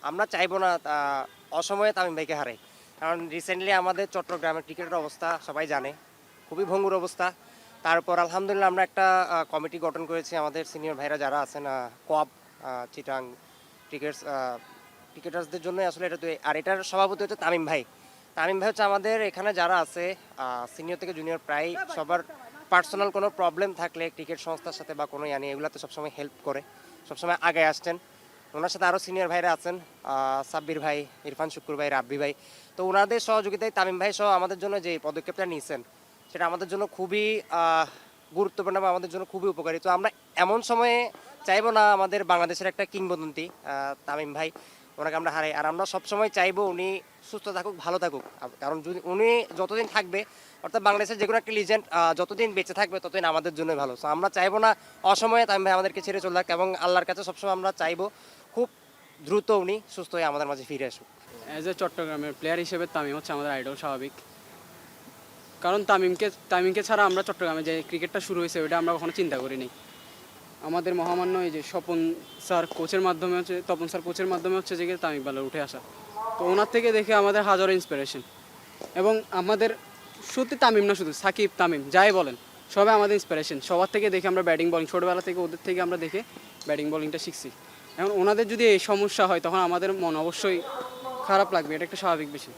আমরা চাইবো না অসময়ে তামিম ভাইকে হারাই। কারণ রিসেন্টলি আমাদের চট্টগ্রামের ক্রিকেটের অবস্থা সবাই জানে, খুবই ভঙ্গুর অবস্থা। তারপর আলহামদুলিল্লাহ আমরা একটা কমিটি গঠন করেছি, আমাদের সিনিয়র ভাইরা যারা আছেন, কোয়াব চিটাং ক্রিকেটস ক্রিকেটার্সদের জন্য আসলে এটা তো। আর এটার সভাপতি হচ্ছে তামিম ভাই। তামিম ভাই হচ্ছে আমাদের এখানে যারা আছে সিনিয়র থেকে জুনিয়র প্রায় সবার পার্সোনাল কোনো প্রবলেম থাকলে ক্রিকেট সংস্থার সাথে বা কোনো ইয়ানি এগুলোতে সবসময় হেল্প করে, সবসময় আগে আসছেন। ওনার সাথে আরও সিনিয়র ভাইরা আছেন, সাব্বির ভাই, ইরফান শুক্কুর ভাই, রাব্বি ভাই। তো ওনাদের সহযোগিতায় তামিম ভাই সহ আমাদের জন্য যে পদক্ষেপটা নিয়েছেন সেটা আমাদের জন্য খুবই গুরুত্বপূর্ণ বা আমাদের জন্য খুবই উপকারী। তো আমরা এমন সময়ে চাইবো না আমাদের বাংলাদেশের একটা কিংবদন্তি তামিম ভাই, ওনাকে আমরা হারাই। আর আমরা সবসময় চাইবো উনি সুস্থ থাকুক, ভালো থাকুক। কারণ যদি উনি যতদিন থাকবে, অর্থাৎ বাংলাদেশের যে কোনো একটা লিজেন্ড যতদিন বেঁচে থাকবে ততদিন আমাদের জন্যই ভালো। সো আমরা চাইবো না অসময়ে তামিম ভাই আমাদেরকে ছেড়ে চলে যাক, এবং আল্লাহর কাছে সবসময় আমরা চাইবো খুব দ্রুত উনি সুস্থ হয়ে আমাদের মাঝে ফিরে আসুক। অ্যাজ এ চট্টগ্রামের প্লেয়ার হিসেবে তামিম হচ্ছে আমাদের আইডল, স্বাভাবিক। কারণ তামিমকে ছাড়া আমরা চট্টগ্রামে যে ক্রিকেটটা শুরু হয়েছে ওইটা আমরা কখনো চিন্তা করিনি। আমাদের মহামান্য এই যে তপন স্যার কোচের মাধ্যমে হচ্ছে যে তামিম ইকবালের উঠে আসা। তো ওনার থেকে দেখে আমাদের হাজারো ইন্সপিরেশন। এবং আমাদের সত্যি তামিম না, শুধু সাকিব, তামিম যাই বলেন, সবাই আমাদের ইন্সপিরেশন। সবার থেকে দেখে আমরা ব্যাটিং বলিং, ছোটোবেলা থেকে ওদের থেকে আমরা দেখে ব্যাটিং বলিংটা শিখছি। এখন ওনাদের যদি এই সমস্যা হয় তখন আমাদের মন অবশ্যই খারাপ লাগবে, এটা একটা স্বাভাবিক বিষয়।